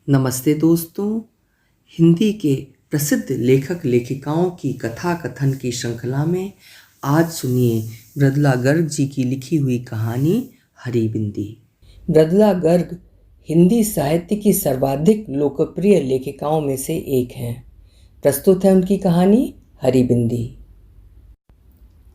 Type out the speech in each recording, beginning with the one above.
नमस्ते दोस्तों। हिंदी के प्रसिद्ध लेखक लेखिकाओं की कथा कथन की श्रृंखला में आज सुनिए मृदुला गर्ग जी की लिखी हुई कहानी हरिबिंदी। मृदुला गर्ग हिंदी साहित्य की सर्वाधिक लोकप्रिय लेखिकाओं में से एक हैं। प्रस्तुत है उनकी कहानी हरिबिंदी।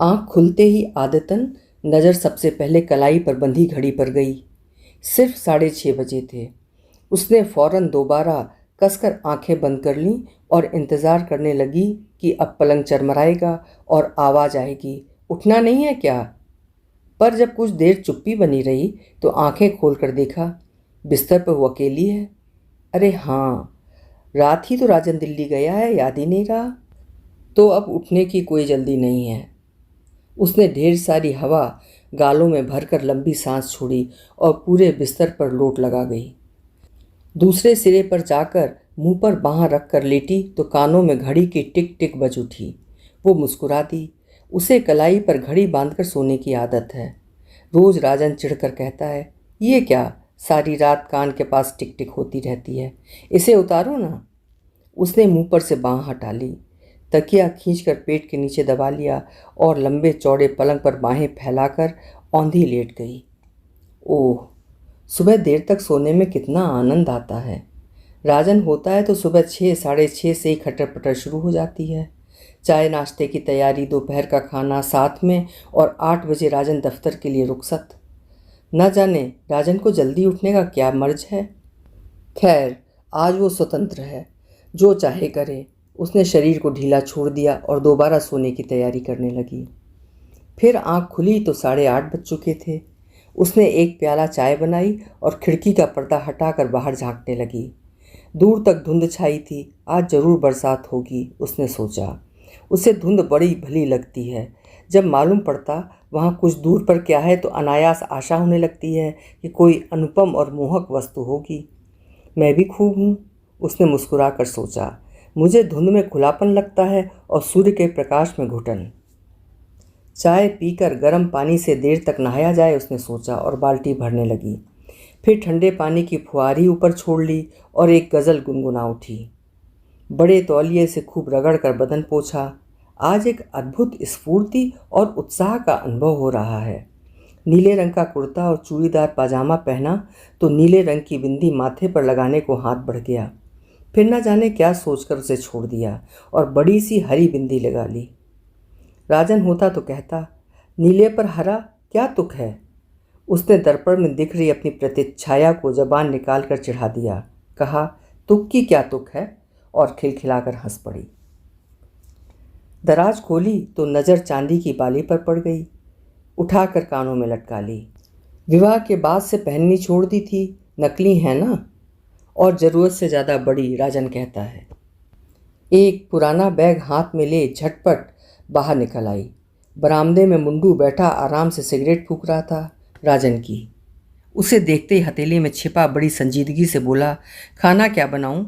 आँख खुलते ही आदतन नज़र सबसे पहले कलाई पर बंधी घड़ी पर गई। सिर्फ 6:30 बजे थे। उसने फौरन दोबारा कसकर आंखें बंद कर लीं और इंतज़ार करने लगी कि अब पलंग चरमराएगा और आवाज़ आएगी, उठना नहीं है क्या? पर जब कुछ देर चुप्पी बनी रही तो आंखें खोलकर देखा, बिस्तर पर वो अकेली है। अरे हाँ, रात ही तो राजन दिल्ली गया है, याद ही नहीं रहा। तो अब उठने की कोई जल्दी नहीं है। उसने ढेर सारी हवा गालों में भरकर लंबी सांस छोड़ी और पूरे बिस्तर पर लोट लगा गई। दूसरे सिरे पर जाकर मुंह पर बाँह रख कर लेटी तो कानों में घड़ी की टिक टिक बज उठी। वो मुस्कुरा दी। उसे कलाई पर घड़ी बांधकर सोने की आदत है। रोज राजन चिढ़कर कहता है, ये क्या सारी रात कान के पास टिक टिक होती रहती है, इसे उतारो ना। उसने मुंह पर से बाँह हटा ली, तकिया खींचकर पेट के नीचे दबा लिया और लंबे चौड़े पलंग पर बाहें फैलाकर औंधी लेट गई। ओह, सुबह देर तक सोने में कितना आनंद आता है। राजन होता है तो सुबह 6 साढ़े 6 से ही खटर पटर शुरू हो जाती है। चाय नाश्ते की तैयारी, दोपहर का खाना साथ में और 8 बजे राजन दफ्तर के लिए रुखसत। न जाने राजन को जल्दी उठने का क्या मर्ज है। खैर, आज वो स्वतंत्र है, जो चाहे करे। उसने शरीर को ढीला छोड़ दिया और दोबारा सोने की तैयारी करने लगी। फिर आँख खुली तो 8:30 बज चुके थे। उसने एक प्याला चाय बनाई और खिड़की का पर्दा हटाकर बाहर झांकने लगी। दूर तक धुंध छाई थी। आज जरूर बरसात होगी, उसने सोचा। उसे धुंध बड़ी भली लगती है। जब मालूम पड़ता वहाँ कुछ दूर पर क्या है तो अनायास आशा होने लगती है कि कोई अनुपम और मोहक वस्तु होगी। मैं भी खूब हूँ, उसने मुस्कुरा कर सोचा। मुझे धुंध में खुलापन लगता है और सूर्य के प्रकाश में घुटन। चाय पीकर गर्म पानी से देर तक नहाया जाए, उसने सोचा और बाल्टी भरने लगी। फिर ठंडे पानी की फुहारी ऊपर छोड़ ली और एक गज़ल गुनगुना उठी। बड़े तौलिए से खूब रगड़ कर बदन पोंछा। आज एक अद्भुत स्फूर्ति और उत्साह का अनुभव हो रहा है। नीले रंग का कुर्ता और चूड़ीदार पाजामा पहना तो नीले रंग की बिंदी माथे पर लगाने को हाथ बढ़ गया। फिर न जाने क्या सोचकर उसे छोड़ दिया और बड़ी सी हरी बिंदी लगा ली। राजन होता तो कहता, नीले पर हरा क्या तुक है। उसने दर्पण में दिख रही अपनी प्रतिच्छाया को जबान निकालकर चिढ़ा दिया। कहा, तुक की क्या तुक है, और खिलखिलाकर हंस पड़ी। दराज खोली तो नज़र चांदी की बाली पर पड़ गई। उठाकर कानों में लटका ली। विवाह के बाद से पहननी छोड़ दी थी, नकली है ना, और ज़रूरत से ज़्यादा बड़ी, राजन कहता है। एक पुराना बैग हाथ में ले झटपट बाहर निकल आई। बरामदे में मुंडू बैठा आराम से सिगरेट फूंक रहा था। राजन की उसे देखते ही हथेली में छिपा बड़ी संजीदगी से बोला, खाना क्या बनाऊं?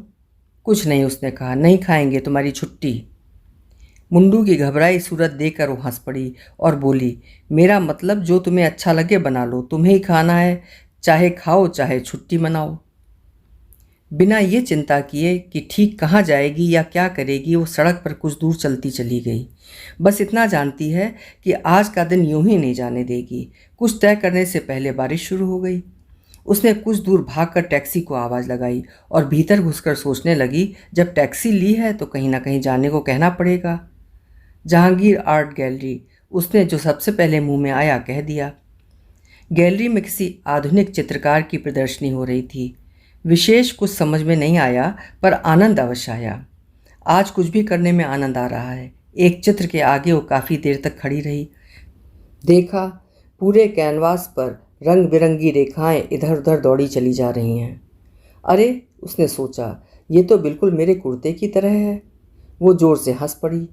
कुछ नहीं, उसने कहा। नहीं खाएंगे, तुम्हारी छुट्टी। मुंडू की घबराई सूरत देखकर वो हंस पड़ी और बोली, मेरा मतलब जो तुम्हें अच्छा लगे बना लो, तुम्हें ही खाना है, चाहे खाओ चाहे छुट्टी मनाओ। बिना ये चिंता किए कि ठीक कहाँ जाएगी या क्या करेगी, वो सड़क पर कुछ दूर चलती चली गई। बस इतना जानती है कि आज का दिन यूं ही नहीं जाने देगी। कुछ तय करने से पहले बारिश शुरू हो गई। उसने कुछ दूर भागकर टैक्सी को आवाज़ लगाई और भीतर घुसकर सोचने लगी, जब टैक्सी ली है तो कहीं ना कहीं जाने को कहना पड़ेगा। जहांगीर आर्ट गैलरी, उसने जो सबसे पहले मुंह में आया कह दिया। गैलरी में किसी आधुनिक चित्रकार की प्रदर्शनी हो रही थी। विशेष कुछ समझ में नहीं आया, पर आनंद अवश्य आया। आज कुछ भी करने में आनंद आ रहा है। एक चित्र के आगे वो काफ़ी देर तक खड़ी रही। देखा, पूरे कैनवास पर रंग बिरंगी रेखाएं इधर उधर दौड़ी चली जा रही हैं। अरे, उसने सोचा, ये तो बिल्कुल मेरे कुर्ते की तरह है। वो ज़ोर से हंस पड़ी,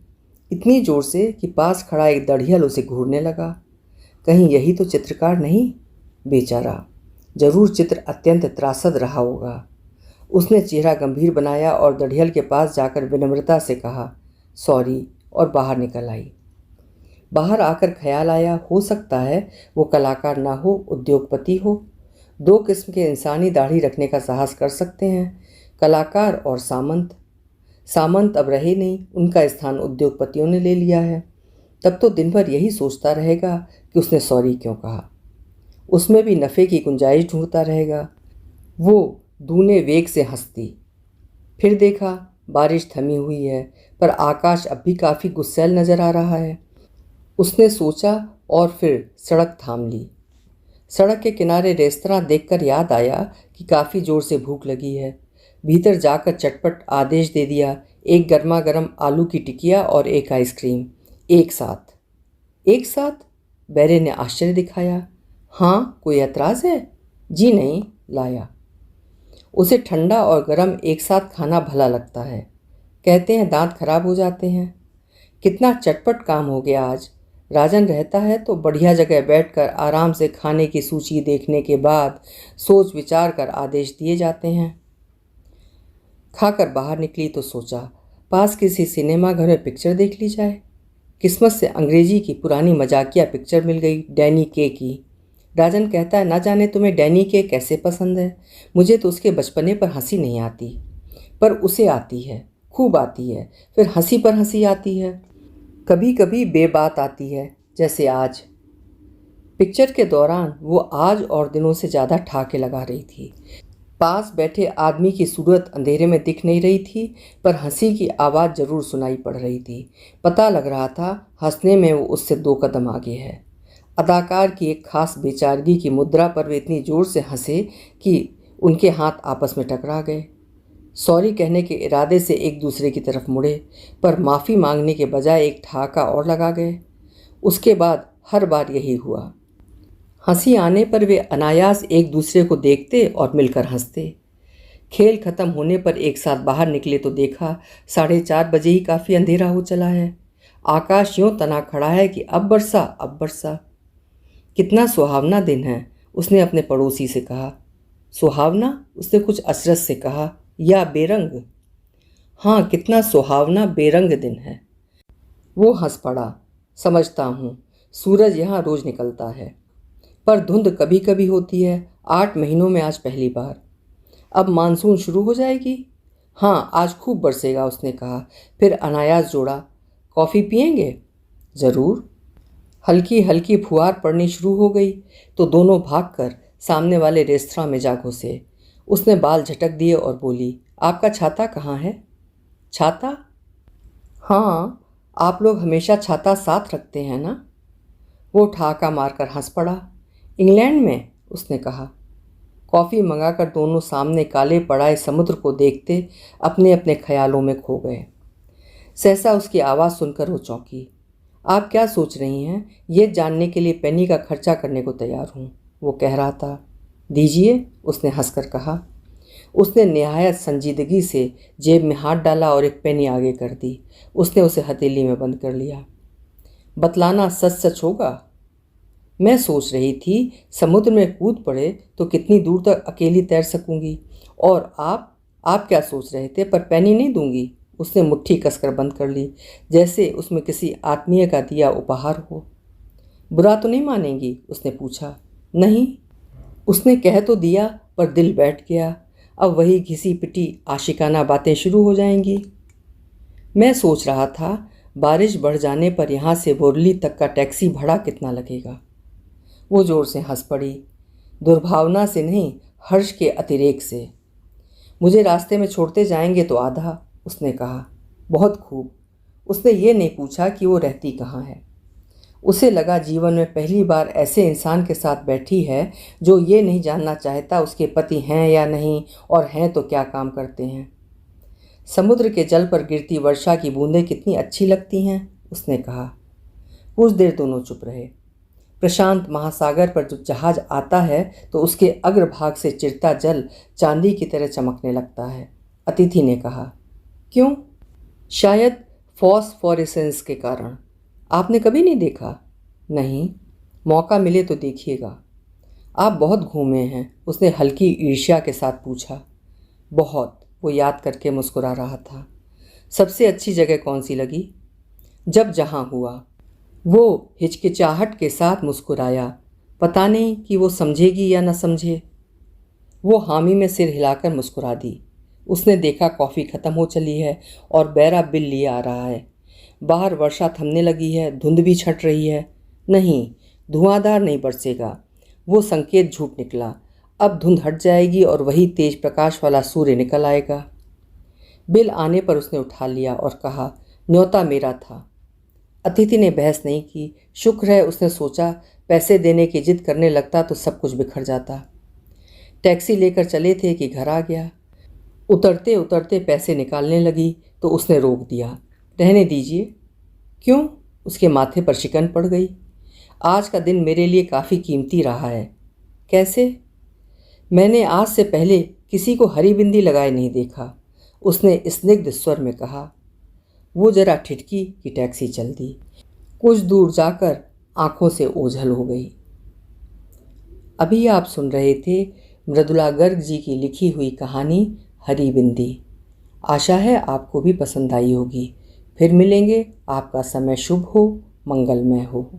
इतनी ज़ोर से कि पास खड़ा एक दढ़ियल उसे घूरने लगा। कहीं यही तो चित्रकार नहीं? बेचारा, जरूर चित्र अत्यंत त्रासद रहा होगा। उसने चेहरा गंभीर बनाया और दढ़ियल के पास जाकर विनम्रता से कहा, सॉरी, और बाहर निकल आई। बाहर आकर ख्याल आया, हो सकता है वो कलाकार ना हो, उद्योगपति हो। दो किस्म के इंसानी दाढ़ी रखने का साहस कर सकते हैं, कलाकार और सामंत। सामंत अब रहे नहीं, उनका स्थान उद्योगपतियों ने ले लिया है। तब तो दिन भर यही सोचता रहेगा कि उसने सॉरी क्यों कहा। उसमें भी नफ़े की गुंजाइश ढूंढता रहेगा। वो दूने वेग से हंसती। फिर देखा बारिश थमी हुई है, पर आकाश अब भी काफ़ी गुस्सैल नज़र आ रहा है। उसने सोचा और फिर सड़क थाम ली। सड़क के किनारे रेस्तरां देखकर याद आया कि काफ़ी ज़ोर से भूख लगी है। भीतर जाकर चटपट आदेश दे दिया, एक गर्मा गर्म आलू की टिकिया और एक आइसक्रीम। एक साथ। एक साथ? बैरे ने आश्चर्य दिखाया। हाँ, कोई एतराज़ है? जी नहीं, लाया। उसे ठंडा और गर्म एक साथ खाना भला लगता है। कहते हैं दांत खराब हो जाते हैं। कितना चटपट काम हो गया आज। राजन रहता है तो बढ़िया जगह बैठकर आराम से खाने की सूची देखने के बाद सोच विचार कर आदेश दिए जाते हैं। खाकर बाहर निकली तो सोचा पास किसी सिनेमा घर में पिक्चर देख ली जाए। किस्मत से अंग्रेजी की पुरानी मजाकिया पिक्चर मिल गई, डैनी के की। राजन कहता है, ना जाने तुम्हें डैनी के कैसे पसंद है। मुझे तो उसके बचपने पर हंसी नहीं आती, पर उसे आती है, खूब आती है। फिर हंसी पर हंसी आती है, कभी कभी बेबात आती है, जैसे आज। पिक्चर के दौरान वो आज और दिनों से ज़्यादा ठाके लगा रही थी। पास बैठे आदमी की सूरत अंधेरे में दिख नहीं रही थी, पर हंसी की आवाज़ जरूर सुनाई पड़ रही थी। पता लग रहा था हंसने में वो उससे 2 कदम आगे है। अदाकार की एक खास बेचारगी की मुद्रा पर वे इतनी ज़ोर से हंसे कि उनके हाथ आपस में टकरा गए। सॉरी कहने के इरादे से एक दूसरे की तरफ मुड़े, पर माफ़ी मांगने के बजाय एक ठहाका और लगा गए। उसके बाद हर बार यही हुआ। हंसी आने पर वे अनायास एक दूसरे को देखते और मिलकर हंसते। खेल खत्म होने पर एक साथ बाहर निकले तो देखा 4:30 बजे ही काफ़ी अंधेरा हो चला है। आकाश यूं तना खड़ा है कि अब बरसा अब बरसा। कितना सुहावना दिन है, उसने अपने पड़ोसी से कहा। सुहावना? उसने कुछ असरत से कहा, या बेरंग? हाँ, कितना सुहावना बेरंग दिन है। वो हंस पड़ा। समझता हूँ, सूरज यहाँ रोज निकलता है, पर धुंध कभी कभी होती है। 8 महीनों में आज पहली बार। अब मानसून शुरू हो जाएगी। हाँ, आज खूब बरसेगा, उसने कहा। फिर अनायास जोड़ा, कॉफ़ी पिएंगे? ज़रूर। हल्की हल्की फुहार पड़नी शुरू हो गई तो दोनों भागकर सामने वाले रेस्तरां में जा घुसे। उसने बाल झटक दिए और बोली, आपका छाता कहाँ है? छाता? हाँ, आप लोग हमेशा छाता साथ रखते हैं ना? वो ठहाका मारकर हंस पड़ा। इंग्लैंड में? उसने कहा। कॉफ़ी मंगाकर दोनों सामने काले पड़ाए समुद्र को देखते अपने अपने ख्यालों में खो गए। सहसा उसकी आवाज़ सुनकर वो चौंकी। आप क्या सोच रही हैं? ये जानने के लिए पेनी का खर्चा करने को तैयार हूँ, वो कह रहा था। दीजिए, उसने हंसकर कहा। उसने निहायत संजीदगी से जेब में हाथ डाला और एक पेनी आगे कर दी। उसने उसे हथेली में बंद कर लिया। बतलाना सच सच होगा? मैं सोच रही थी समुद्र में कूद पड़े तो कितनी दूर तक अकेली तैर सकूंगी। और आप क्या सोच रहे थे? पर पेनी नहीं दूंगी। उसने मुट्ठी कसकर बंद कर ली, जैसे उसमें किसी आत्मीय का दिया उपहार हो। बुरा तो नहीं मानेंगी? उसने पूछा। नहीं, उसने कह तो दिया, पर दिल बैठ गया। अब वही घिसी पिटी आशिकाना बातें शुरू हो जाएंगी। मैं सोच रहा था बारिश बढ़ जाने पर यहाँ से बोरली तक का टैक्सी भाड़ा कितना लगेगा। वो जोर से हंस पड़ी, दुर्भावना से नहीं, हर्ष के अतिरेक से। मुझे रास्ते में छोड़ते जाएंगे तो आधा, उसने कहा। बहुत खूब। उसने ये नहीं पूछा कि वो रहती कहाँ है। उसे लगा जीवन में पहली बार ऐसे इंसान के साथ बैठी है जो ये नहीं जानना चाहता उसके पति हैं या नहीं, और हैं तो क्या काम करते हैं। समुद्र के जल पर गिरती वर्षा की बूंदें कितनी अच्छी लगती हैं, उसने कहा। कुछ देर दोनों चुप रहे। प्रशांत महासागर पर जब जहाज आता है तो उसके अग्रभाग से चिरता जल चांदी की तरह चमकने लगता है, अतिथि ने कहा। क्यों? शायद फॉस्फोरेसेंस के कारण। आपने कभी नहीं देखा? नहीं, मौका मिले तो देखिएगा। आप बहुत घूमे हैं, उसने हल्की ईर्ष्या के साथ पूछा। बहुत, वो याद करके मुस्कुरा रहा था। सबसे अच्छी जगह कौन सी लगी? जब जहाँ हुआ। वो हिचकिचाहट के साथ मुस्कुराया। पता नहीं कि वो समझेगी या न समझे। वो हामी में सिर हिलाकर मुस्कुरा दी। उसने देखा कॉफ़ी ख़त्म हो चली है और बैरा बिल लिए आ रहा है। बाहर वर्षा थमने लगी है, धुंध भी छट रही है। नहीं, धुआंधार नहीं बरसेगा। वो संकेत झूठ निकला। अब धुंध हट जाएगी और वही तेज प्रकाश वाला सूर्य निकल आएगा। बिल आने पर उसने उठा लिया और कहा, न्योता मेरा था। अतिथि ने बहस नहीं की। शुक्र है, उसने सोचा, पैसे देने की जिद करने लगता तो सब कुछ बिखर जाता। टैक्सी लेकर चले थे कि घर आ गया। उतरते उतरते पैसे निकालने लगी तो उसने रोक दिया। रहने दीजिए। क्यों? उसके माथे पर शिकन पड़ गई। आज का दिन मेरे लिए काफ़ी कीमती रहा है। कैसे? मैंने आज से पहले किसी को हरी बिंदी लगाए नहीं देखा, उसने स्निग्ध स्वर में कहा। वो जरा ठिठकी कि टैक्सी चल दी। कुछ दूर जाकर आंखों से ओझल हो गई। अभी आप सुन रहे थे मृदुला गर्ग जी की लिखी हुई कहानी हरी बिंदी। आशा है आपको भी पसंद आई होगी। फिर मिलेंगे। आपका समय शुभ हो, मंगलमय हो।